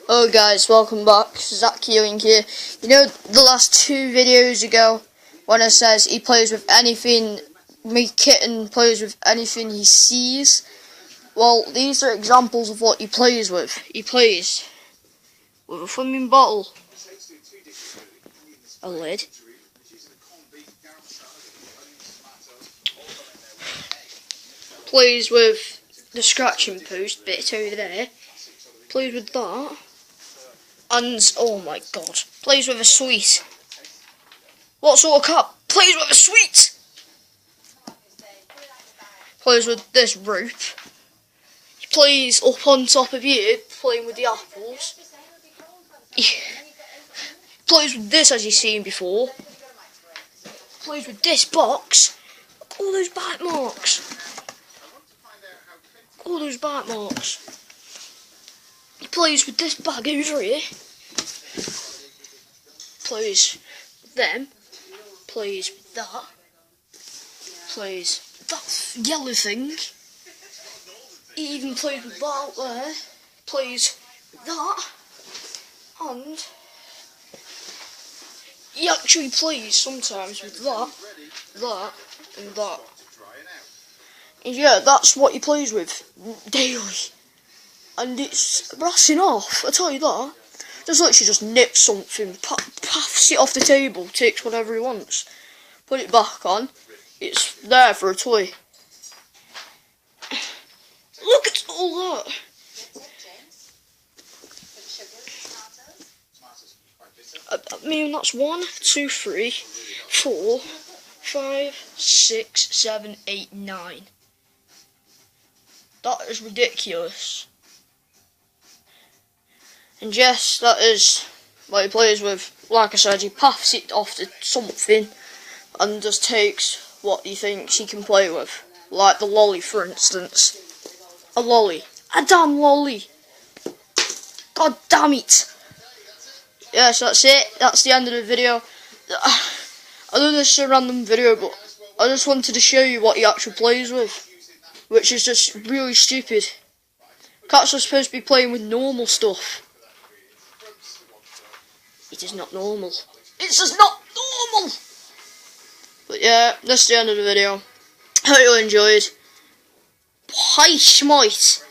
Hello guys, welcome back. Zach Ewing here. You know the last 2 videos ago when it says he plays with anything, my kitten plays with anything he sees? Well, these are examples of what he plays with. He plays with a swimming bottle, a lid, plays with the scratching post bit over there, plays with that, and oh my god, plays with a sweet. What sort of cat plays with a sweet? Plays with this rope. He plays up on top of you, playing with the apples. He plays with this, as you've seen before. Plays with this box. All those bite marks. All those bite marks. He plays with this bag over here. Plays with them. Plays with that. Plays with that yellow thing. He even plays with that out there. Plays with that. And he actually plays sometimes with that, and that. And yeah, that's what he plays with daily. And it's brassing off, I tell you that. Just literally just nips something, puffs it off the table, takes whatever he wants, put it back on, it's there for a toy. Look at all that. I mean, that's 1, 2, 3, 4, 5, 6, 7, 8, 9. That is ridiculous. And yes, that is what he plays with. Like I said, he puffs it off to something and just takes what he thinks he can play with. Like the lolly, for instance. A lolly. A damn lolly. God damn it. Yes, that's it. That's the end of the video. I know this is a random video, but I just wanted to show you what he actually plays with, which is just really stupid. Cats are supposed to be playing with normal stuff. It is not normal. It's just not normal! But yeah, that's the end of the video. Hope you enjoyed. Bye, schmoit.